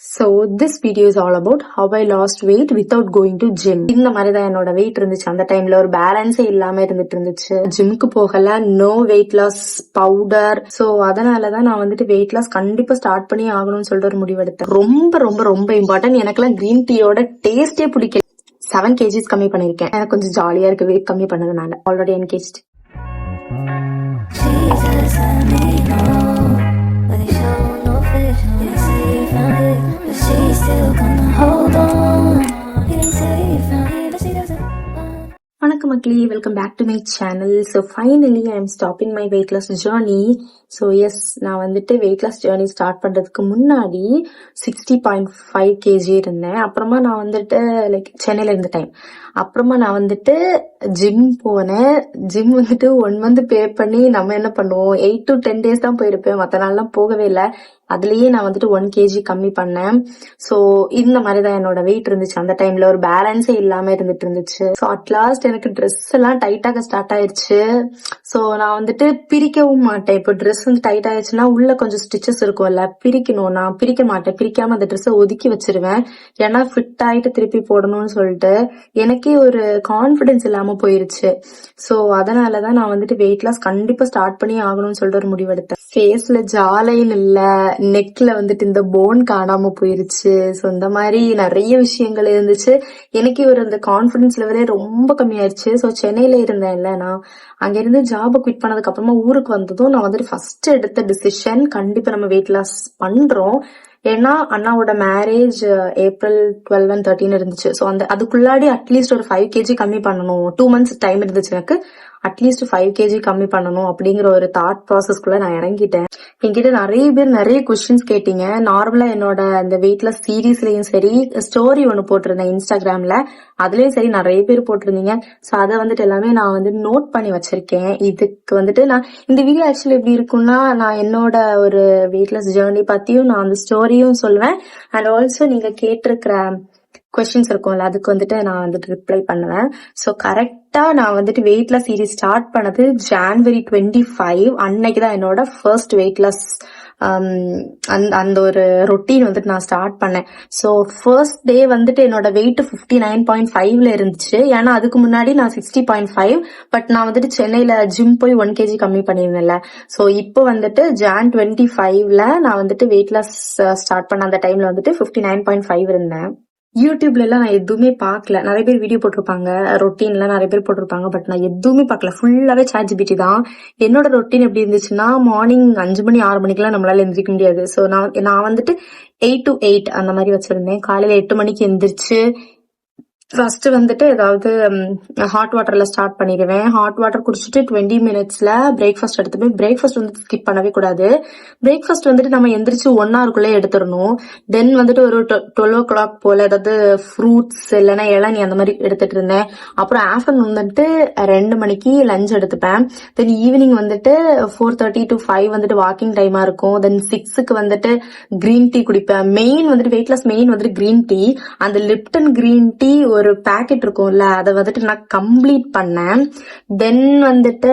So this video is all about how I lost weight without going to gym. இந்த மாதிரி தான் என்னோட wait இருந்துச்சு. அந்த டைம்ல ஒரு பேலன்ஸே இல்லாம இருந்துச்சு. ஜிம்க்கு போகல, no weight loss powder. So அதனாலதான் நான் வந்துட்டு வெயிட் லாஸ் கண்டிப்பா ஸ்டார்ட் பண்ணி ஆகணும்னு சொல்லிட்டு ஒரு முடிவெடுத்தேன். ரொம்ப ரொம்ப ரொம்ப இம்பார்ட்டன்ட். எனக்குலாம் கிரீன் டீயோட டேஸ்டே பிடிக்கல. 7 kgs கம்மி பண்ணிருக்கேன். எனக்கு கொஞ்சம் ஜாலியா இருக்கு வெயிட் கம்மி பண்ணதுனால. Already engage. வணக்கம் மக்களே, welcome back to my channel. So finally I am stopping my weight loss journey. So yes, நான் வந்துட்டு வெயிட் லாஸ் ஜேர்னி ஸ்டார்ட் பண்றதுக்கு முன்னாடி 60.5 kg இருந்தேன். அப்புறமா நான் வந்துட்டு சென்னையில இருந்த டைம். அப்புறமா நான் வந்துட்டு ஜிம் போனேன். ஜிம் வந்துட்டு 1 month பே பண்ணி நம்ம என்ன பண்ணுவோம், 8 to 10 days தான் போயிருப்பேன். மற்ற நாள்லாம் போகவே இல்லை. அதுலயே நான் வந்துட்டு 1 kg கம்மி பண்ணேன். சோ இந்த மாதிரிதான் என்னோட வெயிட் இருந்துச்சு. அந்த டைம்ல ஒரு பேலன்ஸே இல்லாம இருந்துச்சு. சோ அட்லாஸ்ட் எனக்கு ட்ரெஸ் எல்லாம் டைட்டாக ஸ்டார்ட் ஆயிருச்சு. சோ நான் வந்துட்டு பிரிக்கவும் மாட்டேன். இப்போ ட்ரெஸ் வந்து டைட் ஆயிடுச்சுன்னா உள்ள கொஞ்சம் ஸ்டிச்சஸ் இருக்கும்ல, பிரிக்கணும். நான் பிரிக்க மாட்டேன். பிரிக்காம அந்த ட்ரெஸ்ஸை ஒதுக்கி வச்சிருவேன். ஏன்னா ஃபிட் ஆயிட்டு திருப்பி போடணும்னு சொல்லிட்டு எனக்கே ஒரு கான்பிடன்ஸ் இல்லாம போயிருச்சு. சோ அதனாலதான் நான் வந்துட்டு வெயிட் லாஸ் கண்டிப்பா ஸ்டார்ட் பண்ணி ஆகணும்னு சொல்லிட்டு ஒரு முடிவெடுத்தேன். ஃபேஸ்ல ஜாலைன் இல்ல, நெக்ல வந்துட்டு இந்த போன் காணாம போயிருச்சு. ஸோ இந்த மாதிரி நிறைய விஷயங்கள் இருந்துச்சு. எனக்கு ஒரு அந்த கான்பிடன்ஸ் லெவலே ரொம்ப கம்மியாயிருச்சு. ஸோ சென்னையில இருந்தேன்ல, நான் அங்க இருந்து ஜாபை குவிட் பண்ணதுக்கு அப்புறமா ஊருக்கு வந்ததும் நான் வந்துட்டு ஃபர்ஸ்ட் எடுத்த டிசிஷன், கண்டிப்பா நம்ம வெயிட் லாஸ் பண்றோம். ஏன்னா அண்ணாவோட மேரேஜ் April 12 and 13 இருந்துச்சு. ஸோ அதுக்குள்ளாடி அட்லீஸ்ட் ஒரு 5 kg கம்மி பண்ணணும். 2 months டைம் இருந்துச்சு எனக்கு. அட்லீஸ்ட் 5 kg கம்மி பண்ணணும் அப்படிங்கிற ஒரு தாட் ப்ராசஸ்க்குள்ள நான் இறங்கிட்டேன். என்கிட்ட நிறைய பேர் நிறைய கொஸ்டின்ஸ் கேட்டீங்க. நார்மலா என்னோட அந்த வெயிட் லாஸ் சீரீஸ்லயும் சரி, ஸ்டோரி ஒண்ணு போட்டிருந்தேன் இன்ஸ்டாகிராம்ல, அதுலயும் சரி நிறைய பேர் போட்டிருந்தீங்க. சோ அதை வந்துட்டு எல்லாமே நான் வந்து நோட் பண்ணி வச்சிருக்கேன். இதுக்கு வந்துட்டு நான் இந்த வீடியோ ஆக்சுவலி எப்படி இருக்கும்னா, நான் என்னோட ஒரு வெயிட் லாஸ் ஜேர்னி பத்தியும் நான் அந்த ஸ்டோரியும் சொல்லுவேன். அண்ட் ஆல்சோ நீங்க கேட்டிருக்கிற கொஸ்டின்ஸ் இருக்கும்ல, அதுக்கு வந்துட்டு நான் வந்துட்டு ரிப்ளை பண்ணுவேன். ஸோ கரெக்டா நான் வந்துட்டு வெயிட் லாஸ் சீரீஸ் ஸ்டார்ட் பண்ணது January 25. அன்னைக்குதான் என்னோட ஃபர்ஸ்ட் வெயிட் லாஸ் அந்த ஒரு ரொட்டீன் வந்துட்டு நான் ஸ்டார்ட் பண்ணேன். ஸோ ஃபர்ஸ்ட் டே வந்துட்டு என்னோட வெயிட் 59.5ல இருந்துச்சு. ஏன்னா அதுக்கு முன்னாடி நான் 60.5. பட் நான் வந்துட்டு சென்னையில ஜிம் போய் 1 kg கம்மி பண்ணிருந்தேன்ல. ஸோ இப்போ வந்துட்டு Jan 25ல நான் வந்துட்டு வெயிட் லாஸ் ஸ்டார்ட் பண்ண அந்த டைம்ல வந்துட்டு 59.5 இருந்தேன். யூடியூப்ல எல்லாம் நான் எதுவுமே பார்க்கல. நிறைய பேர் வீடியோ போட்டிருப்பாங்க, ரொட்டீன்ல நிறைய பேர் போட்டிருப்பாங்க. பட் நான் எதுவுமே பார்க்கல. ஃபுல்லாவே ChatGPT தான். என்னோட ரொட்டீன் எப்படி இருந்துச்சுன்னா, மார்னிங் 5 மணி 6 மணிக்கெல்லாம் நம்மளால எந்திரிக்க முடியாது. ஸோ நான் வந்துட்டு 8 to 8 அந்த மாதிரி வச்சிருந்தேன். காலையில 8 மணிக்கு எந்திரிச்சு ஃபர்ஸ்ட் வந்துட்டு ஏதாவது ஹாட் வாட்டர்ல ஸ்டார்ட் பண்ணிடுவேன். ஹாட் வாட்டர் குடிச்சிட்டு 20 minutesல பிரேக்ஃபாஸ்ட் எடுத்துப்பேன். பிரேக்ஃபாஸ்ட் வந்துட்டு ஸ்கிப் பண்ணவே கூடாது. பிரேக்ஃபாஸ்ட் வந்துட்டு நம்ம எந்திரிச்சு 1 hourக்குள்ளே எடுத்துடணும். தென் வந்துட்டு ஒரு 12 o'clock போல ஏதாவது ஃப்ரூட்ஸ் இல்லைன்னா இளநீ அந்த மாதிரி எடுத்துட்டு இருந்தேன். அப்புறம் ஆஃப்டர்நூன் வந்துட்டு 2 மணிக்கு லஞ்ச் எடுத்துப்பேன். தென் ஈவினிங் வந்துட்டு 4:30 to 5 வந்துட்டு வாக்கிங் டைமா இருக்கும். தென் 6க்கு வந்துட்டு கிரீன் டீ குடிப்பேன். மெயின் வந்துட்டு வெயிட் லாஸ் மெயின் வந்துட்டு கிரீன் டீ. அந்த லிப்டன் கிரீன் டீ ஒரு பேக்கெட் இருக்கும்ல, அதை வந்துட்டு நான் கம்ப்ளீட் பண்ணேன். தென் வந்துட்டு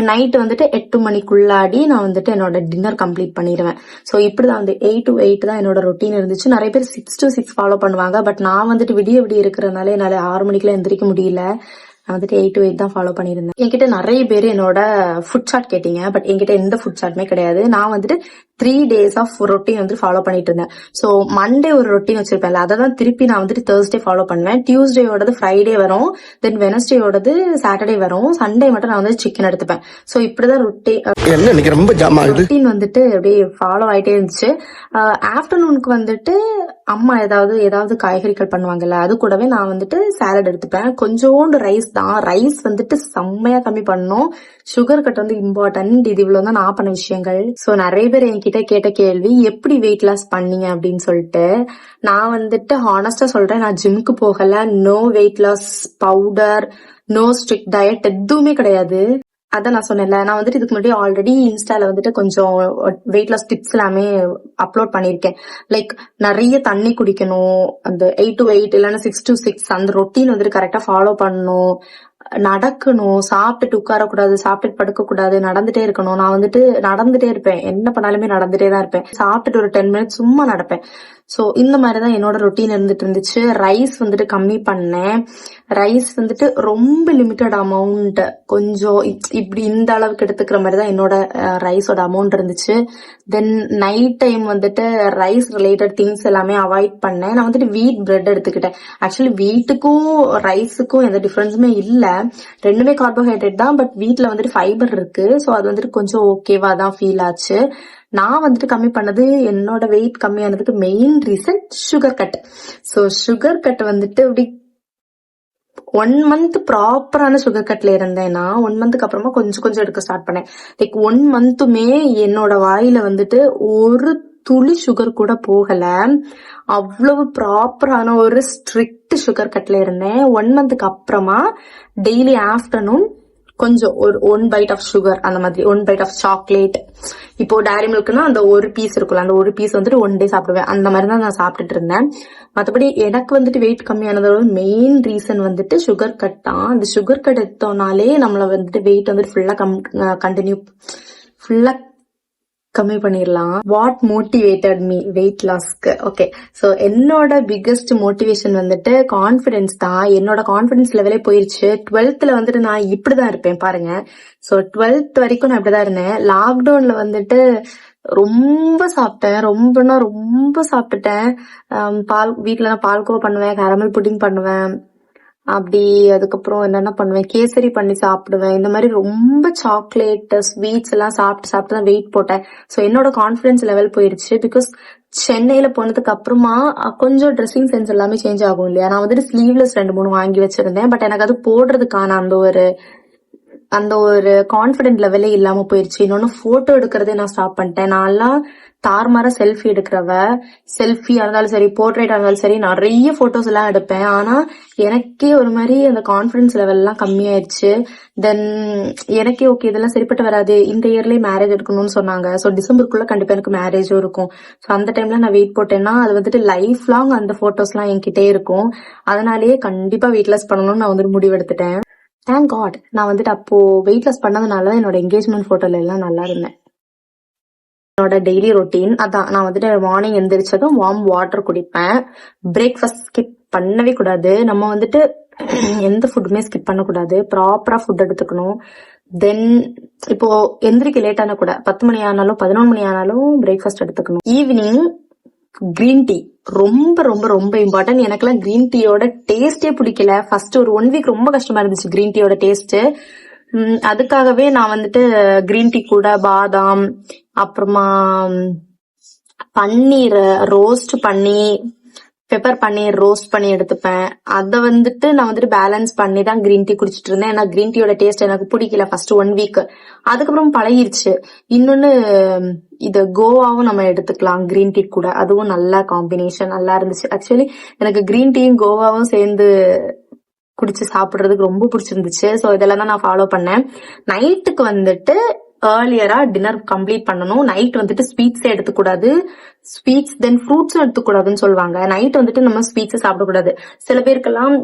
நைட் வந்துட்டு 8 மணிக்குள்ளாடி நான் வந்துட்டு என்னோட டின்னர் கம்ப்ளீட் பண்ணிடுவேன். ஸோ இப்படிதான் வந்து 8 to 8 தான் என்னோட ரொட்டீன் இருந்துச்சு. நிறைய பேர் 6 to 6 ஃபாலோ பண்ணுவாங்க. பட் நான் வந்துட்டு விடிய இருக்கிறதுனால என்னால 6 மணிக்கெல்லாம் எந்திரிக்க முடியல. நான் வந்துட்டு 8 to 8 தான் ஃபாலோ பண்ணியிருந்தேன். என்கிட்ட நிறைய பேர் என்னோட ஃபுட் சார்ட் கேட்டீங்க. பட் என்கிட்ட எந்த ஃபுட் சார்ட்டுமே கிடையாது. நான் வந்துட்டு 3 days ஆஃப் ரொட்டீன் வந்து ஃபாலோ பண்ணிட்டு இருந்தேன். ஸோ மண்டே ஒரு ரொட்டீன் வச்சிருப்பேன்ல, அதை தான் திருப்பி நான் வந்துட்டு Thursday ஃபாலோ பண்ணுவேன். டியூஸ்டேயோடது ஃப்ரைடே வரும். தென் வெனஸ்டேயோடது சாட்டர்டே வரும். சண்டே மட்டும் நான் வந்து சிக்கன் எடுத்துப்பேன். ஸோ இப்படிதான் ரொட்டீன் வந்துட்டு அப்படியே ஃபாலோ ஆயிட்டே இருந்துச்சு. ஆஃப்டர்நூனுக்கு வந்துட்டு அம்மா ஏதாவது காய்கறிகள் பண்ணுவாங்கல்ல, அது கூடவே நான் வந்துட்டு சாலட் எடுத்துப்பேன். கொஞ்சோண்டு ரைஸ் தான். ரைஸ் வந்துட்டு செம்மையா கம்மி பண்ணணும். சுகர் கட் வந்து இம்பார்ட்டன்ட். இது இவ்வளவு தான் நான் பண்ண விஷயங்கள். ஸோ நிறைய பேர் என்கிட்ட கேட்ட கேள்வி, எப்படி வெயிட் லாஸ் பண்ணீங்க அப்படின்னு சொல்லிட்டு. நான் வந்துட்டு ஹானஸ்டா சொல்றேன், நான் ஜிம்க்கு போகல, no weight loss powder, no strict diet, எதுவுமே கிடையாது. அதான் நான் சொன்னேன்ல, நான் வந்துட்டு இதுக்கு முன்னாடி ஆல்ரெடி இன்ஸ்டால வந்துட்டு கொஞ்சம் வெயிட் லாஸ் டிப்ஸ் எல்லாமே அப்லோட் பண்ணிருக்கேன். லைக் நிறைய தண்ணி குடிக்கணும், அந்த 8 to 8 இல்லைன்னா 6 to 6 அந்த ரொட்டீன் வந்துட்டு கரெக்டா ஃபாலோ பண்ணணும். நடக்கணும், சாப்பிட்டுட்டு உட்காரக்கூடாது, சாப்பிட்டுட்டு படுக்க கூடாது, நடந்துட்டே இருக்கணும். நான் வந்துட்டு நடந்துட்டே இருப்பேன், என்ன பண்ணாலுமே நடந்துட்டே தான் இருப்பேன். சாப்பிட்டுட்டு ஒரு 10 minutes சும்மா நடப்பேன். ஸோ இந்த மாதிரிதான் என்னோட ரொட்டீன் இருந்துட்டு இருந்துச்சு. ரைஸ் வந்துட்டு கம்மி பண்ணேன். ரைஸ் வந்துட்டு ரொம்ப லிமிட்டட் அமௌண்ட், கொஞ்சம் இப்படி இந்த அளவுக்கு எடுத்துக்கிற மாதிரி தான் என்னோட ரைஸோட அமௌண்ட் இருந்துச்சு. தென் நைட் டைம் வந்துட்டு ரைஸ் ரிலேட்டட் திங்ஸ் எல்லாமே அவாய்ட் பண்ணேன். நான் வந்துட்டு வீட் பிரெட் எடுத்துக்கிட்டேன். ஆக்சுவலி வீட்டுக்கும் ரைஸுக்கும் எந்த டிஃபரன்ஸுமே இல்லை, ரெண்டுமே கார்போஹைட்ரேட் தான். பட் வீட்ல வந்துட்டு ஃபைபர் இருக்கு, ஸோ அது வந்துட்டு கொஞ்சம் ஓகேவா தான் ஃபீல் ஆச்சு. நான் வந்துட்டு கம்மி பண்ணது, என்னோட வெயிட் கம்மியானதுக்கு main reason sugar cut. So sugar cut வந்துட்டு அப்படி 1 மந்த் ப்ராப்பரான சுகர் கட்ல இருந்தேன்னா 1 மந்த்துக்கு அப்புறமா கொஞ்சம் கொஞ்சம் எடுக்க ஸ்டார்ட் பண்ணேன். லைக் 1 மந்த்துமே என்னோட வாயில வந்துட்டு ஒரு துளி சுகர் கூட போகல. அவ்வளவு ப்ராப்பரான ஒரு ஸ்ட்ரிக்ட் சுகர் கட்ல இருந்தேன். 1 மந்த்துக்கு அப்புறமா டெய்லி ஆஃப்டர்நூன் கொஞ்சம் ஒரு 1 பைட் ஆஃப் சுகர், அந்த மாதிரி 1 பைட் ஆஃப் சாக்லேட். இப்போ டேரி மில்க்னா அந்த ஒரு பீஸ் இருக்குல்ல, அந்த ஒரு பீஸ் வந்துட்டு 1 டே சாப்பிடுவேன். அந்த மாதிரி தான் நான் சாப்பிட்டுட்டு இருந்தேன். மற்றபடி எனக்கு வந்துட்டு வெயிட் கம்மியானதோட மெயின் ரீசன் வந்துட்டு சுகர் கட் தான். அந்த சுகர் கட் எடுத்தோம்னாலே நம்மள வந்துட்டு வெயிட் வந்துட்டு ஃபுல்லா கம்மி பண்ணிடலாம். வாட் மோட்டிவேட்டட் மீ வெயிட் லாஸ்க்கு? ஓகே, ஸோ என்னோட பிக்கஸ்ட் மோட்டிவேஷன் வந்துட்டு கான்ஃபிடன்ஸ் தான். என்னோட கான்ஃபிடன்ஸ் லெவலே போயிருச்சு. 12th வந்துட்டு நான் இப்படிதான் இருப்பேன் பாருங்க. ஸோ 12th வரைக்கும் நான் இப்படிதான் இருந்தேன். லாக்டவுன்ல வந்துட்டு ரொம்ப சாப்பிட்டேன், ரொம்ப சாப்பிட்டுட்டேன். வீட்டுல நான் பால்கோவா பண்ணுவேன், கேரமல் புட்டிங் பண்ணுவேன், அப்படி அதுக்கப்புறம் என்னென்ன பண்ணுவேன், கேசரி பண்ணி சாப்பிடுவேன். இந்த மாதிரி ரொம்ப சாக்லேட் ஸ்வீட்ஸ் எல்லாம் சாப்பிட்டு தான் வெயிட் போட்டேன். ஸோ என்னோட கான்ஃபிடன்ஸ் லெவல் போயிருச்சு. பிகாஸ் சென்னையில போனதுக்கு அப்புறமா கொஞ்சம் ட்ரெஸ்ஸிங் சென்ஸ் எல்லாமே சேஞ்ச் ஆகும் இல்லையா. நான் வந்துட்டு ஸ்லீவ்லெஸ் 2-3 வாங்கி வச்சிருந்தேன். பட் எனக்கு அது போடுறதுக்கான அந்த ஒரு கான்பிடென்ட் லெவலே இல்லாம போயிருச்சு. இன்னொன்னு போட்டோ எடுக்கிறதே நான் ஸ்டாப் பண்ணிட்டேன். நான்லாம் தார்மாரா செல்ஃபி எடுக்கிறவ, செல்ஃபியா இருந்தாலும் சரி, போர்ட்ரேட்டா இருந்தாலும் சரி, நிறைய போட்டோஸ் எல்லாம் எடுப்பேன். ஆனா எனக்கே ஒரு மாதிரி அந்த கான்பிடன்ஸ் லெவல் எல்லாம் கம்மியாயிருச்சு. தென் எனக்கே ஓகே, இதெல்லாம் சரிப்பட்டு வராது, இந்த இயர்லயே மேரேஜ் எடுக்கணும்னு சொன்னாங்க. ஸோ டிசம்பருக்குள்ள கண்டிப்பா எனக்கு மேரேஜும் இருக்கும். ஸோ அந்த டைம்ல நான் வெயிட் போட்டேன்னா அது வந்துட்டு லைஃப் லாங் அந்த போட்டோஸ் எல்லாம் என்கிட்டே இருக்கும். அதனாலேயே கண்டிப்பா வெயிட் லாஸ் பண்ணணும்னு நான் வந்துட்டு முடிவெடுத்துட்டேன். தேங்க் காட், நான் வந்துட்டு அப்போ வெயிட் லாஸ் பண்ணதுனாலதான் என்னோட என்கேஜ்மெண்ட் போட்டோல எல்லாம் நல்லா இருந்தேன். என்னோட டெய்லி ரொட்டீன் அதான். நான் வந்துட்டு மார்னிங் எந்திரிச்சதும் வார்ம் வாட்டர் குடிப்பேன். பிரேக்ஃபாஸ்ட் ஸ்கிப் பண்ணவே கூடாது. நம்ம வந்துட்டு எந்த ஃபுட்டுமே ஸ்கிப் பண்ணக்கூடாது, ப்ராப்பரா ஃபுட் எடுத்துக்கணும். தென் இப்போ எந்திரிக்க லேட் ஆனா கூட 10 மணி ஆனாலும் 11 மணி ஆனாலும் பிரேக்ஃபாஸ்ட் எடுத்துக்கணும். ஈவினிங் கிரீன் டீ ரொம்ப ரொம்ப ரொம்ப இம்பார்ட்டன்ட். எனக்கெல்லாம் கிரீன் டீயோட டேஸ்டே பிடிக்கல. ஃபர்ஸ்ட் ஒரு 1 வீக் ரொம்ப கஷ்டமா இருந்துச்சு கிரீன் டீயோட டேஸ்ட். அதுக்காகவே நான் வந்துட்டு கிரீன் டீ கூட பாதாம், அப்புறமா பன்னீர் ரோஸ்ட் பண்ணி, பெப்பர் பன்னீர் ரோஸ்ட் பண்ணி எடுத்துப்பேன். அதை வந்துட்டு நான் வந்துட்டு பேலன்ஸ் பண்ணி தான் கிரீன் டீ குடிச்சிட்டு இருந்தேன். ஏன்னா கிரீன் டீயோட டேஸ்ட் எனக்கு பிடிக்கல ஃபர்ஸ்ட் 1 வீக். அதுக்கப்புறம் பழகிருச்சு. இன்னொன்னு இது கோவாவும் நம்ம எடுத்துக்கலாம் கிரீன் டீ கூட, அதுவும் நல்ல காம்பினேஷன், நல்லா இருந்துச்சு. ஆக்சுவலி எனக்கு கிரீன் டீயும் கோவாவும் சேர்ந்து குடிச்சு சாப்பிடுறதுக்கு ரொம்ப பிடிச்சிருந்துச்சு. ஸோ இதெல்லாம் தான் நான் ஃபாலோ பண்ணேன். நைட்டுக்கு வந்துட்டு ஏர்லியரா டின்னர் கம்ப்ளீட் பண்ணணும். நைட் வந்துட்டு ஸ்வீட்ஸே எடுத்துக்கூடாது, ஸ்வீட்ஸ் தென் ஃப்ரூட்ஸும் எடுத்துக்கூடாதுன்னு சொல்லுவாங்க. நைட் வந்துட்டு நம்ம ஸ்வீட்ஸ் சாப்பிடக்கூடாது. சில பேருக்கெல்லாம்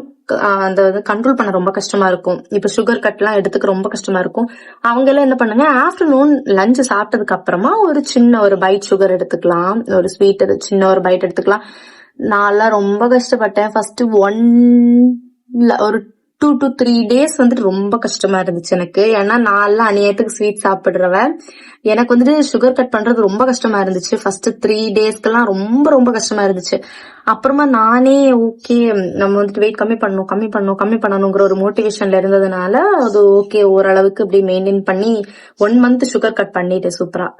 அந்த கண்ட்ரோல் பண்ண ரொம்ப கஷ்டமா இருக்கும். இப்ப சுகர் கட் எல்லாம் எடுத்துக்க ரொம்ப கஷ்டமா இருக்கும். அவங்க எல்லாம் என்ன பண்ணுங்க, ஆஃப்டர்நூன் லஞ்ச் சாப்பிட்டதுக்கு அப்புறமா ஒரு சின்ன ஒரு பைட் சுகர் எடுத்துக்கலாம், ஒரு ஸ்வீட் சின்ன ஒரு பைட் எடுத்துக்கலாம். நான் ரொம்ப கஷ்டப்பட்டேன். ஃபர்ஸ்ட் ஒரு 2 to 3 days வந்துட்டு ரொம்ப கஷ்டமா இருந்துச்சு எனக்கு. ஏன்னா நான் அநியாயத்துக்கு ஸ்வீட் சாப்பிடுறவ. எனக்கு வந்துட்டு சுகர் கட் பண்றது ரொம்ப கஷ்டமா இருந்துச்சு. ஃபர்ஸ்ட் 3 daysக்கெல்லாம் ரொம்ப ரொம்ப கஷ்டமா இருந்துச்சு. அப்புறமா நானே ஓகே, நம்ம வந்துட்டு வெயிட் கம்மி பண்ணணுங்கிற ஒரு மோட்டிவேஷன்ல இருந்ததுனால அது ஓகே, ஓரளவுக்கு இப்படி மெயின்டைன் பண்ணி 1 month சுகர் கட் பண்ணிட்டேன் சூப்பரா.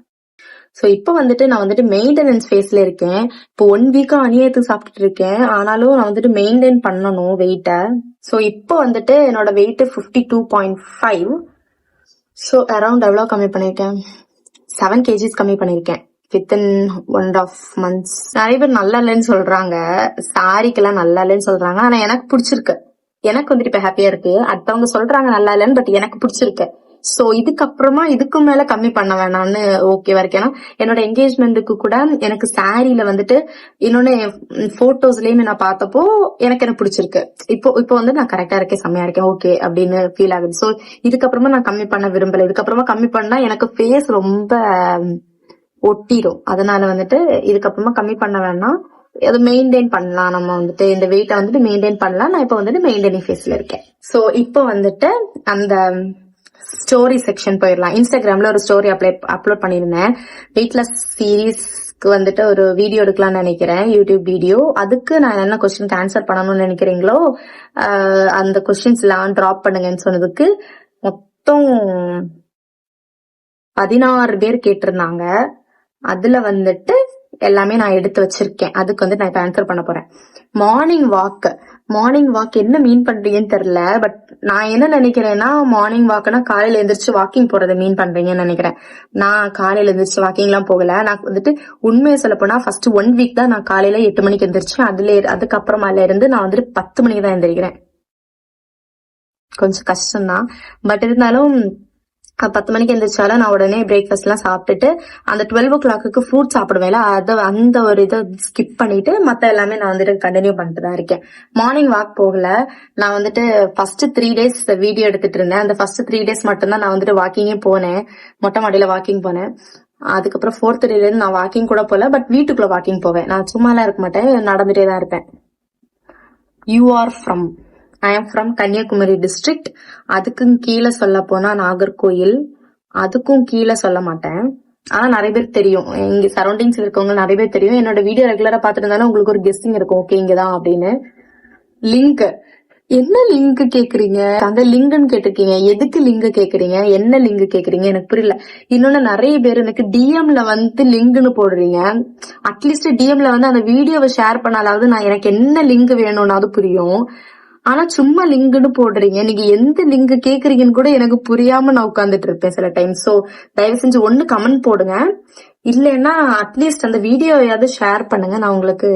சோ இப்ப வந்துட்டு நான் வந்துட்டு மெயின்டெனன்ஸ் ஃபேஸ்ல இருக்கேன். இப்போ 1 வீக்கா அநியாயத்துக்கு சாப்பிட்டுட்டு இருக்கேன். ஆனாலும் நான் வந்துட்டு மெயின்டைன் பண்ணணும் வெயிட்ட. சோ இப்போ வந்துட்டு என்னோட வெயிட் 52.5. சோ அரௌண்ட் எவ்வளவு கம்மி பண்ணிருக்கேன், 7 kgs கம்மி பண்ணிருக்கேன் வித்தின் 1.5 months. நிறைய பேர் நல்லா இல்லைன்னு சொல்றாங்க, சாரிக்கெல்லாம் நல்லா இல்லைன்னு சொல்றாங்க. ஆனா எனக்கு பிடிச்சிருக்கு. எனக்கு வந்துட்டு இப்ப ஹாப்பியா இருக்கு. அடுத்தவங்க சொல்றாங்க நல்லா இல்லைன்னு, பட் எனக்கு பிடிச்சிருக்கு. சோ இதுக்கப்புறமா இதுக்கு மேல கம்மி பண்ண வேணாம்னு ஓகேவா இருக்கு. ஏன்னா என்னோட என்கேஜ்மெண்ட்டுக்கு கூட எனக்கு சாரியில வந்துட்டு இன்னொன்னு போட்டோஸ்லயுமே நான் பார்த்தப்போ எனக்கு பிடிச்சிருக்கு. இப்போ வந்து நான் கரெக்டா இருக்கேன், செம்மையா இருக்கேன், ஓகே அப்படின்னு ஃபீல் ஆகுது. சோ இதுக்கப்புறமா நான் கம்மி பண்ண விரும்பல. இதுக்கப்புறமா கம்மி பண்ணா எனக்கு ஃபேஸ் ரொம்ப ஒட்டிடும். அதனால வந்துட்டு இதுக்கப்புறமா கம்மி பண்ண வேணாம். அது மெயின்டைன் பண்ணலாம். நம்ம வந்துட்டு இந்த வெயிட்டை வந்துட்டு மெயின்டைன் பண்ணலாம். நான் இப்போ வந்துட்டு மெயின்டைனிங் ஃபேஸ்ல இருக்கேன். ஸோ இப்போ வந்துட்டு அந்த ஸ்டோரி செக்ஷன் போயிடலாம். இன்ஸ்டாகிராம்ல ஒரு ஸ்டோரி அப்லோட் பண்ணியிருந்தேன். வெயிட்லெஸ் சீரீஸ்க்கு வந்துட்டு ஒரு வீடியோ எடுக்கலாம்னு நினைக்கிறேன், யூடியூப் வீடியோ. அதுக்கு நான் என்ன கொஸ்டினுக்கு ஆன்சர் பண்ணணும்னு நினைக்கிறீங்களோ அந்த கொஸ்டின்ஸ் எல்லாம் டிராப் பண்ணுங்கன்னு சொன்னதுக்கு மொத்தம் 16 பேர் கேட்டிருந்தாங்க. அதுல வந்துட்டு எல்லாமே நான் எடுத்து வச்சிருக்கேன். அதுக்கு வந்து நான் இப்ப ஆன்சர் பண்ண போறேன். மார்னிங் வாக் என்ன மீன் பண்றீங்கன்னு தெரியல. பட் நான் என்ன நினைக்கிறேன்னா, மார்னிங் வாக்னா காலையில எழுந்திரிச்சு வாக்கிங் போறதை மீன் பண்றீங்கன்னு நினைக்கிறேன். நான் காலையில எழுந்திரிச்சு வாக்கிங் எல்லாம் போகல. நான் வந்துட்டு உண்மையை சொல்ல போனா ஃபர்ஸ்ட் 1 வீக் தான் நான் காலையில 8 மணிக்கு எந்திரிச்சேன். அதுக்கப்புறமால இருந்து நான் வந்துட்டு 10 மணிக்கு தான் எந்திரிக்கிறேன். கொஞ்சம் கஷ்டம்தான். பட் இருந்தாலும் 10 மணிக்கு எந்திரிச்சாலும் நான் உடனே பிரேக்ஃபாஸ்ட் எல்லாம் சாப்பிட்டுட்டு அந்த 12 o'clock ஃப்ரூட் சாப்பிடுவேன். அந்த ஒரு இதை ஸ்கிப் பண்ணிட்டு மத்த எல்லாமே நான் வந்துட்டு கண்டினியூ பண்ணிட்டு தான் இருக்கேன். மார்னிங் வாக் போகல. நான் வந்துட்டு ஃபர்ஸ்ட் 3 days வீடியோ எடுத்துட்டு இருந்தேன். அந்த ஃபர்ஸ்ட் 3 days மட்டும்தான் நான் வந்துட்டு வாக்கிங்கே போனேன். மொட்டை மாடியில வாக்கிங் போனேன். அதுக்கப்புறம் 4th day இருந்து நான் வாக்கிங் கூட போல. பட் வீட்டுக்குள்ள வாக்கிங் போவேன். நான் சும்மாலாம் இருக்க மாட்டேன், நடந்துட்டே தான் இருப்பேன். I am from Kanyakumari district. அதுக்கும் கீழே சொல்ல போனா நாகர்கோயில். அதுக்கும் கீழே சொல்ல மாட்டேன். ஆனா நிறைய பேர் தெரியும், இங்க சரௌண்டிங்ஸ் இருக்கவங்க நிறைய பேர் தெரியும். என்னோட வீடியோ ரெகுலரா பாத்துட்டு இருந்தாலும் உங்களுக்கு ஒரு கெஸ்டிங் இருக்கும், ஓகே இங்கதான் அப்படின்னு. லிங்க் என்ன லிங்க் கேக்குறீங்க? அந்த லிங்க்னு கேட்டிருக்கீங்க. எதுக்கு லிங்க் கேக்குறீங்க? என்ன லிங்க் கேக்குறீங்க? எனக்கு புரியல. இன்னொன்னு நிறைய பேர் எனக்கு டிஎம்ல வந்து லிங்க்னு போடுறீங்க. அட்லீஸ்ட் டிஎம்ல வந்து அந்த வீடியோவை ஷேர் பண்ணாலாவது நான் எனக்கு என்ன லிங்க் வேணும்னாவது புரியும். ஆனா சும்மா லிங்க்னு போடுறீங்க. நீங்க எந்த லிங்க் கேக்குறீங்கன்னு கூட எனக்கு புரியாம நான் உட்கார்ந்துட்டு இருப்பேன் சில டைம். சோ தயவு செஞ்சு ஒண்ணு கமெண்ட் போடுங்க, இல்லைன்னா அட்லீஸ்ட் அந்த வீடியோவையாவது ஷேர் பண்ணுங்க. நான் உங்களுக்கு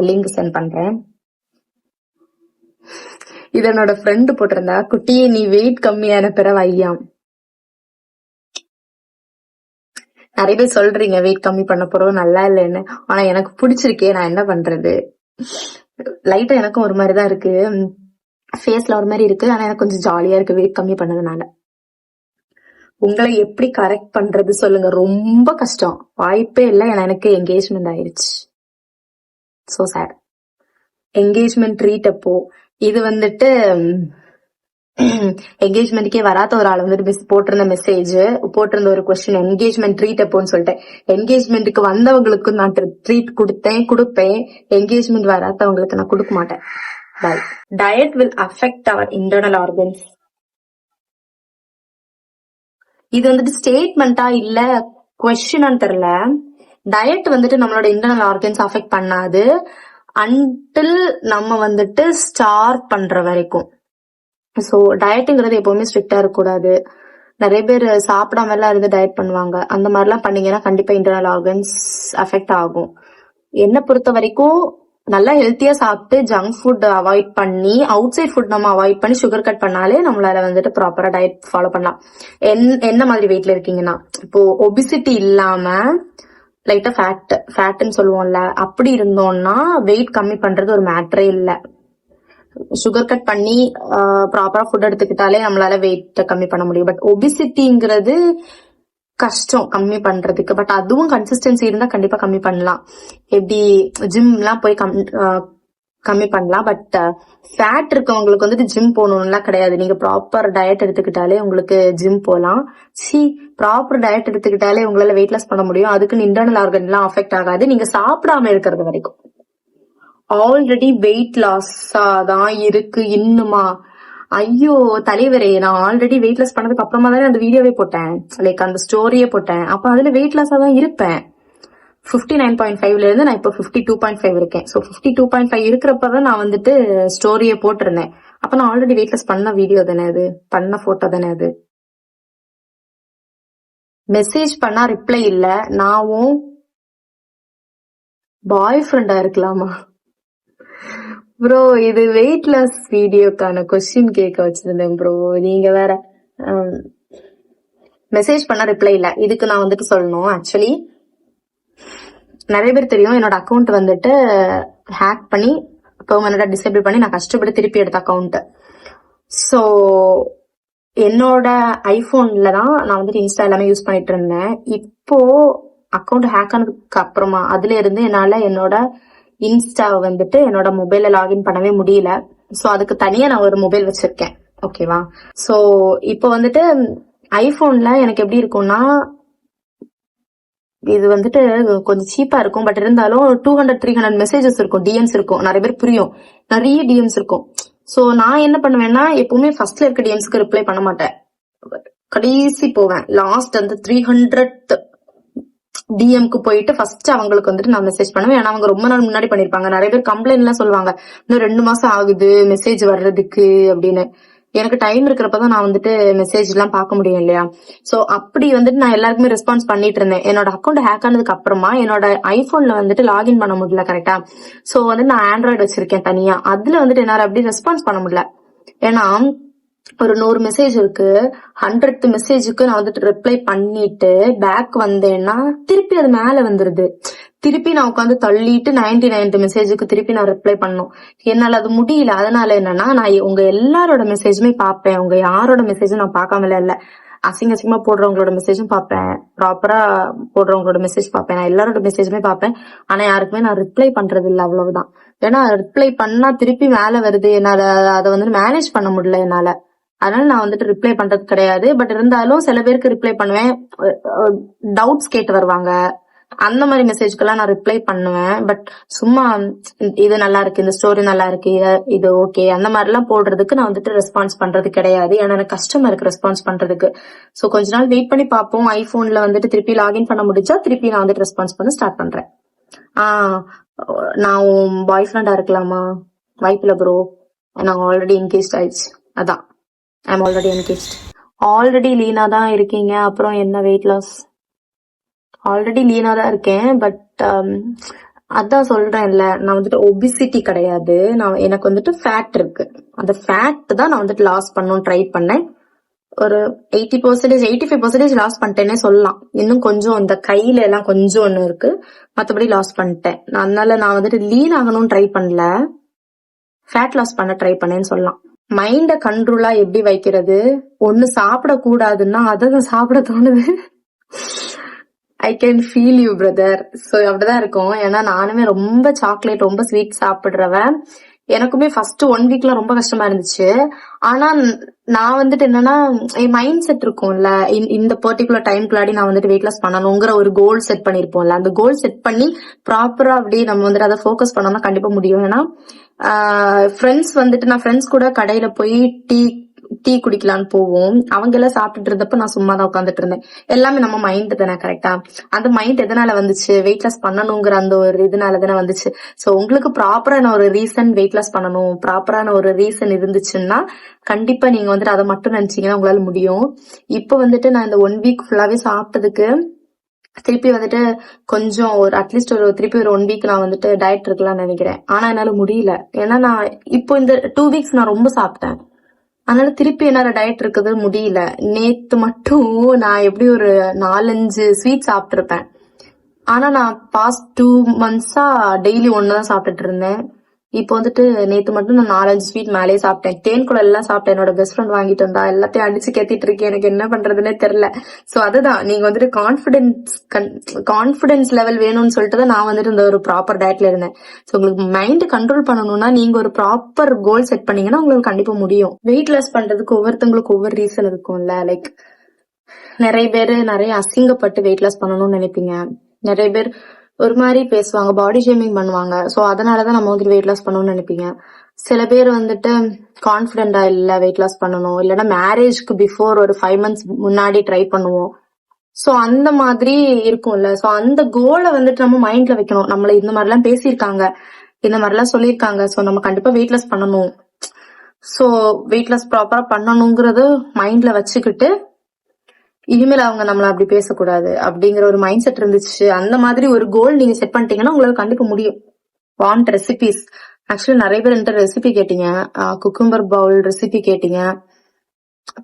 லிங்க் சென்ட் பண்றேன். இது என்னோட ஃப்ரெண்டு போட்டிருந்தா, குட்டியே நீ வெயிட் கம்மியான பிறகு ஐயாம். நிறைய பேர் சொல்றீங்க வெயிட் கம்மி பண்ண போறோம் நல்லா இல்லைன்னு. ஆனா எனக்கு பிடிச்சிருக்கே, நான் என்ன பண்றது. லைட்டா எனக்கும் ஒரு மாதிரிதான் இருக்கு, ஃபேஸ்ல ஒரு மாதிரி இருக்கு. ஆனா எனக்கு கொஞ்சம் ஜாலியா இருக்கு வெயிட் கம்மி பண்ணதுனால. உங்களை எப்படி கரெக்ட் பண்றது சொல்லுங்க. ரொம்ப கஷ்டம், வாய்ப்பே இல்லை. எனக்கு என்கேஜ்மெண்ட் ஆயிடுச்சு. So sad. என்கேஜ்மெண்ட் ட்ரீட் அப்போ இது வந்துட்டு என்கேஜ்மெண்ட்கே வராத ஒரு ஆள் வந்துட்டு போட்டிருந்த ஒரு கொஸ்டின், என்கேஜ்மெண்ட் ட்ரீட் அப்போன்னு சொல்லிட்டு. என்கேஜ்மெண்ட்டுக்கு வந்தவங்களுக்கு நான் ட்ரீட் கொடுப்பேன். என்கேஜ்மெண்ட் வராதவங்களுக்கு நான் கொடுக்க மாட்டேன். Diet will affect our internal organs. இது வந்துட்டு ஸ்டேட்மெண்டா இல்ல கொஸ்டினான்னு தெரியல. டயட் வந்துட்டு நம்மளோட இன்டர்னல் ஆர்கன்ஸ் அஃபெக்ட் பண்ணாது அன்டில் நம்ம வந்துட்டு ஸ்டார்ட் பண்ற வரைக்கும். சோ டயட்டுங்கிறது எப்பவுமே ஸ்ட்ரிக்டா இருக்கக்கூடாது. நிறைய பேர் சாப்பிடாம எல்லாம் இருந்து டயட் பண்ணுவாங்க. அந்த மாதிரி எல்லாம் பண்ணீங்கன்னா கண்டிப்பா இன்டர்னல் ஆர்கன்ஸ் அஃபெக்ட் ஆகும். என்ன பொறுத்த வரைக்கும் நல்லா ஹெல்த்தியா சாப்பிட்டு ஜங்க் ஃபுட் அவாய்ட் பண்ணி, அவுட் சைட் ஃபுட் நம்ம அவாய்ட் பண்ணி சுகர் கட் பண்ணாலே நம்மளால வந்துட்டு ப்ராப்பரா டயட் ஃபாலோ பண்ணலாம். என்ன மாதிரி வெயிட்ல இருக்கீங்கன்னா, இப்போ ஒபிசிட்டி இல்லாம லைட்டா ஃபேட்னு சொல்லுவோம்ல, அப்படி இருந்தோம்னா வெயிட் கம்மி பண்றது ஒரு மேட்டரே இல்லை. சுகர் கட் பண்ணி ப்ராப்பரா ஃபுட் எடுத்துக்கிட்டாலே நம்மளால வெயிட் கம்மி பண்ண முடியும். பட் ஒபிசிட்டிங்கிறது கஷ்டம் கம்மி பண்றதுக்கு. பட் அதுவும் கன்சிஸ்டன்சி இருந்தா கண்டிப்பா கம்மி பண்ணலாம். எப்படி ஜிம் எல்லாம் போய் கம்மி பண்ணலாம். பட் ஃபேட் இருக்கவங்களுக்கு வந்துட்டு ஜிம் போகணும்லாம் கிடையாது. நீங்க ப்ராப்பர் டயட் எடுத்துக்கிட்டாலே உங்களுக்கு ஜிம் போகலாம். ப்ராப்பர் டயட் எடுத்துக்கிட்டாலே உங்களால வெயிட் லாஸ் பண்ண முடியும். அதுக்குன்னு இன்டர்னல் ஆர்கன் எல்லாம் அஃபெக்ட் ஆகாது, நீங்க சாப்பிடாம இருக்கிறது வரைக்கும். ஆல்ரெடி வெயிட் லாஸா தான் இருக்கு இன்னுமா? ஐயோ தலைவரே, நான் ஆல்ரெடி வெயிட் லாஸ் பண்ணதுக்கு அப்புறமா தானே அந்த வீடியோவே போட்டேன், லைக் அந்த ஸ்டோரியே போட்டேன். அப்ப அதுல வெயிட் லாஸா தான் இருப்பேன். 59.5ல இருந்து நான் இப்போ 52.5 இருக்கேன். ஸோ 52.5 இருக்கிறப்பதான் நான் வந்துட்டு ஸ்டோரியை போட்டிருந்தேன். அப்ப நான் ஆல்ரெடி வெயிட் லாஸ் பண்ண வீடியோ தானே அது, பண்ண போட்டோ தானே அது. மெசேஜ் பண்ணா ரிப்ளை இல்ல, நானும் பாய் ஃப்ரெண்டா இருக்கலாமா? ப்ரோ இது வெயிட் லாஸ் வீடியோக்கான கொஸ்டின் கேட்க வச்சிருந்தேன் ப்ரோ, நீங்க வேற. மெசேஜ் பண்ணா ரிப்ளை இல்ல, இதுக்கு நான் வந்துட்டு சொல்லணும். ஆக்சுவலி நிறைய பேர் தெரியும், என்னோட அக்கௌண்ட் வந்துட்டு ஹேக் பண்ணி பெர்மனண்டா டிசேபிள் பண்ணி நான் கஷ்டப்பட்டு திருப்பி எடுத்த அக்கௌண்ட். ஸோ என்னோட ஐபோன்ல தான் நான் வந்துட்டு இன்ஸ்டா எல்லாமே யூஸ் பண்ணிட்டு இருந்தேன். இப்போ அக்கௌண்ட் ஹேக் ஆனதுக்கு அப்புறமா அதுல இருந்து என்னால என்னோட இன்ஸ்டாவை வந்துட்டு என்னோட மொபைல்ல லாகின் பண்ணவே முடியல. சோ அதுக்கு தனியா நான் ஒரு மொபைல் வச்சிருக்கேன். ஓகேவா? சோ இப்போ வந்துட்டு ஐபோன்ல எனக்கு எப்படி இருக்கும்னா, இது வந்துட்டு கொஞ்சம் சீப்பா இருக்கும். பட் இருந்தாலும் 200-300 மெசேஜஸ் இருக்கும், டிஎம்ஸ் இருக்கும். நிறைய பேர் புரியும், நிறைய டிஎம்ஸ் இருக்கும். சோ நான் என்ன பண்ணுவேன்னா, எப்பவுமே ஃபர்ஸ்ட்ல இருக்க டிஎம்ஸ்க்கு ரிப்ளை பண்ண மாட்டேன். கடைசி போவேன், லாஸ்ட் அந்த 300th டிஎம்க்கு போயிட்டு ஃபர்ஸ்ட் அவங்களுக்கு வந்துட்டு நான் மெசேஜ் பண்ணுவேன். ஏன்னா அவங்க ரொம்ப நாள் முன்னாடி பண்ணிருப்பாங்க. நிறைய பேர் கம்ப்ளைண்ட் எல்லாம் சொல்லுவாங்க, இன்னும் 2 மாசம் ஆகுது மெசேஜ் வர்றதுக்கு அப்படின்னு. எனக்கு டைம் இருக்கிறப்பதான் நான் வந்துட்டு மெசேஜ் எல்லாம் பார்க்க முடியும் இல்லையா? சோ அப்படி வந்துட்டு நான் எல்லாருக்குமே ரெஸ்பான்ஸ் பண்ணிட்டு இருந்தேன். என்னோட அக்கௌண்ட் ஹேக் ஆனதுக்கு அப்புறமா என்னோட ஐபோன்ல வந்துட்டு லாகின் பண்ண முடியல கரெக்டா. சோ வந்து நான் ஆண்ட்ராய்டு வச்சிருக்கேன் தனியா. அதுல வந்துட்டு என்னால அப்படி ரெஸ்பான்ஸ் பண்ண முடியல. ஏன்னா ஒரு 100 மெசேஜ் இருக்கு, 100th மெசேஜுக்கு நான் வந்துட்டு ரிப்ளை பண்ணிட்டு பேக் வந்தேன்னா திருப்பி அது மேல வந்துருது. திருப்பி நான் உட்காந்து தள்ளிட்டு 99th மெசேஜுக்கு திருப்பி நான் ரிப்ளை பண்ணும். என்னால அது முடியல. அதனால என்னன்னா, நான் உங்க எல்லாரோட மெசேஜுமே பாப்பேன். உங்க யாரோட மெசேஜும் நான் பார்க்காமல இல்ல. அசிங்கமா போடுறவங்களோட மெசேஜும் பாப்பேன், ப்ராப்பரா போடுறவங்களோட மெசேஜ் பாப்பேன், நான் எல்லாரோட மெசேஜுமே பாப்பேன். ஆனா யாருக்குமே நான் ரிப்ளை பண்றது இல்ல, அவ்வளவுதான். ஏன்னா ரிப்ளை பண்ணா திருப்பி மேல வருது, என்னால அதை வந்துட்டு மேனேஜ் பண்ண முடியல என்னால. அதனால நான் வந்துட்டு ரிப்ளை பண்றது கிடையாது. பட் இருந்தாலும் சில பேருக்கு ரிப்ளை பண்ணுவேன், டவுட்ஸ் கேட்டு வருவாங்க, அந்த மாதிரி மெசேஜ்க்கெல்லாம் நான் ரிப்ளை பண்ணுவேன். பட் சும்மா இது நல்லா இருக்கு, இந்த ஸ்டோரி நல்லா இருக்கு, இது ஓகே, அந்த மாதிரி எல்லாம் போடுறதுக்கு நான் வந்துட்டு ரெஸ்பான்ஸ் பண்றது கிடையாது. ஏன்னா எனக்கு கஷ்டமா இருக்கு ரெஸ்பான்ஸ் பண்றதுக்கு. சோ கொஞ்ச நாள் வெயிட் பண்ணி பார்ப்போம். ஐபோன்ல வந்துட்டு திருப்பி லாகின் பண்ண முடிஞ்சா திருப்பி நான் வந்துட்டு ரெஸ்பான்ஸ் பண்ண ஸ்டார்ட் பண்றேன். நான் உன் பாய் ஃப்ரெண்டா இருக்கலாமா? வாய்ப்பில்ல ப்ரோ, நான் ஆல்ரெடி என்கேஜ் ஆயிடுச்சு. அதான், ஐம் ஆல்ரெடி என்கேஜ். ஆல்ரெடி லீனா தான் இருக்கீங்க, அப்புறம் என்ன வெயிட் லாஸ்? ஆல்ரெடி லீனா தான் இருக்கேன். பட் அதான் சொல்றேன்ல, நான் வந்துட்டு ஒபிசிட்டி கிடையாது, எனக்கு வந்துட்டு ஃபேட் இருக்கு. அந்த ஃபேட் தான் நான் வந்துட்டு லாஸ் பண்ணணும்னு ட்ரை பண்ணேன். ஒரு 80%, 85% லாஸ் பண்ணிட்டேன்னே சொல்லலாம். இன்னும் கொஞ்சம் இந்த கையில எல்லாம் கொஞ்சம் ஒண்ணு இருக்கு, மத்தபடி லாஸ் பண்ணிட்டேன். அதனால நான் வந்துட்டு லீன் ஆகணும்னு ட்ரை பண்ணல, ஃபேட் லாஸ் பண்ண ட்ரை பண்ணேன்னு சொல்லலாம். மைண்ட கண்ட்ரோலா எப்படி வைக்கிறது? ஒண்ணு சாப்பிட கூடாதுன்னா அதான் சாப்பிட தோணுது. I can feel you brother. So அப்படிதான் இருக்கும். ஏன்னா நானுமே ரொம்ப சாக்லேட், ரொம்ப ஸ்வீட் சாப்பிடுறவன். எனக்குமே ஃபர்ஸ்ட் 1 வீக்ல ரொம்ப கஷ்டமா இருந்துச்சு. ஆனா நான் வந்துட்டு என்னன்னா, என் மைண்ட் செட் இருக்கும்ல, இந்த பர்டிகுலர் டைம்குள்ளாடி நான் வந்துட்டு வெயிட் லாஸ் பண்ணணுங்கிற ஒரு கோல் செட் பண்ணிருப்போம்ல, அந்த கோல் செட் பண்ணி ப்ராப்பரா அப்படியே நம்ம வந்துட்டு அதை ஃபோக்கஸ் பண்ணோம்னா கண்டிப்பா முடியும். ஏன்னா ஃப்ரெண்ட்ஸ் வந்துட்டு, நான் ஃப்ரெண்ட்ஸ் கூட கடையில போய் டீ குடிக்கலான்னு போவோம். அவங்க எல்லாம் சாப்பிட்டுட்டு இருந்தப்ப நான் சும்மா தான் உட்காந்துட்டு இருந்தேன். எல்லாமே நம்ம மைண்ட் தானே கரெக்டா? அந்த மைண்ட் எதனால வந்துச்சு? வெயிட் லாஸ் பண்ணணுங்கிற அந்த ஒரு இதனால தானே வந்துச்சு. சோ உங்களுக்கு ப்ராப்பரான ஒரு ரீசன், வெயிட் லாஸ் பண்ணணும் ப்ராப்பரான ஒரு ரீசன் இருந்துச்சுன்னா கண்டிப்பா நீங்க வந்துட்டு அதை மட்டும் நினைச்சீங்கன்னா உங்களால முடியும். இப்ப வந்துட்டு நான் இந்த 1 வீக் ஃபுல்லாவே சாப்பிட்டதுக்கு திருப்பி வந்துட்டு கொஞ்சம் ஒரு அட்லீஸ்ட் திருப்பி ஒரு 1 வீக் நான் வந்துட்டு டயட் இருக்கலாம்னு நினைக்கிறேன். ஆனா என்னால முடியல. ஏன்னா நான் இப்போ இந்த 2 வீக்ஸ் நான் ரொம்ப சாப்பிட்டேன். அதனால திருப்பி என்னால டயட் இருக்குது முடியல. நேத்து மட்டும் நான் எப்படி ஒரு 4-5 ஸ்வீட் சாப்பிட்டுருப்பேன். ஆனா நான் பாஸ்ட் 2 months டெய்லி ஒண்ணுதான் சாப்பிட்டுட்டு இருந்தேன். இப்போ வந்துட்டு நேத்து மட்டும் நான் 4-5 ஸ்வீட் மேலே சாப்பிட்டேன். தேன் குழல் எல்லாம் சாப்பிட்டேன். என்னோட பெஸ்ட் ஃப்ரெண்ட் வாங்கிட்டு வந்தா, எல்லாத்தையும் அடிச்சு கேத்திட்டு இருக்கேன். எனக்கு என்ன பண்றதுன்னே தெரியல. சோ அதுதான், நீங்க வந்துட்டு கான்பிடன்ஸ் லெவல் வேணும்னு சொல்லிட்டு தான் நான் வந்துட்டு இந்த ஒரு ப்ராப்பர் டயட்ல இருந்தேன். சோ உங்களுக்கு மைண்ட் கண்ட்ரோல் பண்ணணும்னா நீங்க ஒரு ப்ராப்பர் கோல் செட் பண்ணீங்கன்னா உங்களுக்கு கண்டிப்பா முடியும். வெயிட் லாஸ் பண்றதுக்கு ஒவ்வொருத்தவங்களுக்கு ஒவ்வொரு ரீசன் இருக்கும்ல. லைக் நிறைய பேரு நிறைய அசிங்கப்பட்டு வெயிட் லாஸ் பண்ணணும்னு நினைப்பீங்க. நிறைய பேர் ஒரு மாதிரி பேசுவாங்க, பாடி ஷேமிங் பண்ணுவாங்க. சோ அதனாலதான் நம்ம வந்துட்டு வெயிட் லாஸ் பண்ணணும்னு நினைப்பீங்க. சில பேர் வந்துட்டு கான்பிடென்டா இல்ல வெயிட் லாஸ் பண்ணணும், இல்லைன்னா மேரேஜ்க்கு பிஃபோர் ஒரு 5 months முன்னாடி ட்ரை பண்ணுவோம். சோ அந்த மாதிரி இருக்கும்ல. சோ அந்த கோலை வந்துட்டு நம்ம மைண்ட்ல வைக்கணும். நம்மள இந்த மாதிரி எல்லாம் பேசியிருக்காங்க, இந்த மாதிரி எல்லாம் சொல்லியிருக்காங்க, சோ நம்ம கண்டிப்பா வெயிட் லாஸ் பண்ணணும். சோ வெயிட் லாஸ் ப்ராப்பரா பண்ணணுங்கிறது மைண்ட்ல வச்சுக்கிட்டு இனிமேல் அவங்க நம்மள அப்படி பேசக்கூடாது அப்படிங்கிற ஒரு மைண்ட் செட் இருந்துச்சு. அந்த மாதிரி ஒரு கோல் நீங்க செட் பண்ணிட்டீங்கன்னா உங்களுக்கு கண்டிப்பா முடியும். Want recipes? ஆக்சுவலி நிறைய பேர் என்கிட்ட ரெசிபி கேட்டீங்க, குக்கும்பர் பவுல் ரெசிபி கேட்டீங்க.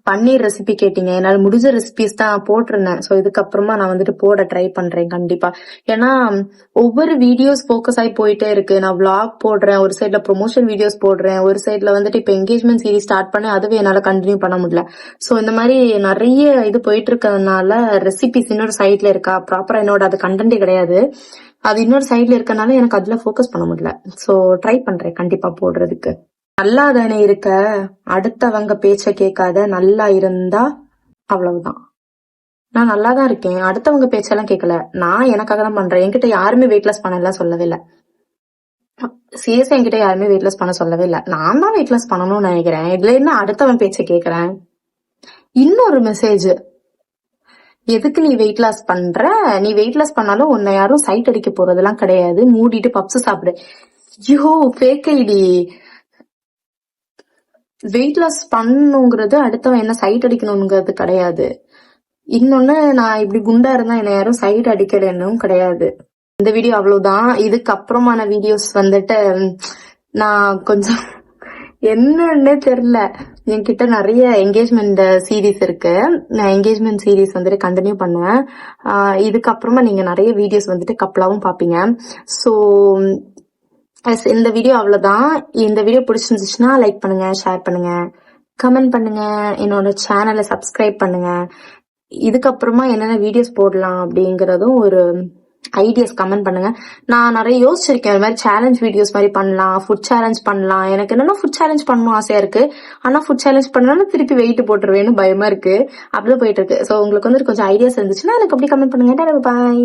பன்னீர் ரெசிபி கேட்டீங்க. என்னால முடிஞ்ச ரெசிபிஸ் தான் போட்டிருந்தேன். ஸோ இதுக்கப்புறமா நான் வந்துட்டு போட ட்ரை பண்றேன் கண்டிப்பா. ஏன்னா ஒவ்வொரு வீடியோஸ் ஃபோக்கஸ் ஆகி போயிட்டே இருக்கு. நான் vlog போடுறேன், ஒரு சைட்ல ப்ரொமோஷன் வீடியோஸ் போடுறேன், ஒரு சைட்ல வந்துட்டு இப்ப என்கேஜ்மெண்ட் சீரிஸ் ஸ்டார்ட் பண்ணி அதுவே என்னால கண்டினியூ பண்ண முடியல. ஸோ இந்த மாதிரி நிறைய இது போயிட்டு இருக்கிறதுனால ரெசிபிஸ் இன்னொரு சைட்ல இருக்கா, ப்ராப்பரா என்னோட அது கண்டென்ட்டே கிடையாது. அது இன்னொரு சைட்ல இருக்கனால எனக்கு அதுல ஃபோக்கஸ் பண்ண முடியல. ஸோ ட்ரை பண்றேன் கண்டிப்பா போடுறதுக்கு. நல்லா தானே இருக்க, அடுத்தவங்க பேச்ச கேட்காத, நல்லா இருந்தா அவ்வளவுதான். நான் நல்லா தான் இருக்கேன், அடுத்தவங்க பேச்செல்லாம் கேட்கல. நான் எனக்காக தான் பண்றேன். என்கிட்ட யாருமே வெயிட் லாஸ் பண்ணலாம் சொல்லவே இல்லை. சீரியஸா என்கிட்ட யாருமே வெயிட் லாஸ் பண்ண சொல்லவே இல்லை. நான் தான் வெயிட் லாஸ் பண்ணணும்னு நினைக்கிறேன். இதுல என்ன அடுத்தவன் பேச்ச கேட்கறேன். இன்னொரு மெசேஜ், எதுக்கு நீ வெயிட் லாஸ் பண்ற? நீ வெயிட் லாஸ் பண்ணாலும் உன்னை யாரும் சைட் அடிக்க போறதெல்லாம் கிடையாது, மூடிட்டு பப்ஸ் சாப்பிடு. ஐயோ ஃபேக் ஐடி. வெயிட் லாஸ் பண்ணணுங்கிறது அடுத்தவன் என்ன சைட் அடிக்கணுங்கிறது கிடையாது. இன்னொன்னு, நான் இப்படி குண்டா இருந்தா என்ன யாரும் சைட் அடிக்கலன்னும் கிடையாது. இந்த வீடியோ அவ்வளவுதான். இதுக்கப்புறமான வீடியோஸ் வந்துட்டு நான் கொஞ்சம் என்னன்னே தெரியல. என்கிட்ட நிறைய என்கேஜ்மெண்ட் சீரீஸ் இருக்கு. நான் என்கேஜ்மெண்ட் சீரீஸ் வந்துட்டு கண்டினியூ பண்ணுவேன். இதுக்கப்புறமா நீங்க நிறைய வீடியோஸ் வந்துட்டு கப்பலாவும் பாப்பீங்க. ஸோ இந்த வீடியோ அவ்வளவுதான். இந்த வீடியோ பிடிச்சிருந்துச்சுன்னா லைக் பண்ணுங்க, ஷேர் பண்ணுங்க, கமெண்ட் பண்ணுங்க, என்னோட சேனலை சப்ஸ்கிரைப் பண்ணுங்க. இதுக்கப்புறமா என்னென்ன வீடியோஸ் போடலாம் அப்படிங்கறதும் ஒரு ஐடியாஸ் கமெண்ட் பண்ணுங்க. நான் நிறைய யோசிச்சிருக்கேன், இது மாதிரி சேலஞ்ச் வீடியோஸ் மாதிரி பண்ணலாம், ஃபுட் சேலஞ்ச் பண்ணலாம். எனக்கு என்னன்னா ஃபுட் சேலஞ்ச் பண்ணணும் ஆசையா இருக்கு. ஆனா ஃபுட் சேலஞ்ச் பண்ணாலும் திருப்பி வெயிட் போட்டுருவேன்னு பயமா இருக்கு. அப்படிதான் போயிட்டு இருக்கு. ஸோ உங்களுக்கு வந்துட்டு கொஞ்சம் ஐடியாஸ் இருந்துச்சுன்னா எனக்கு அப்படி கமெண்ட் பண்ணுங்க. பாய்.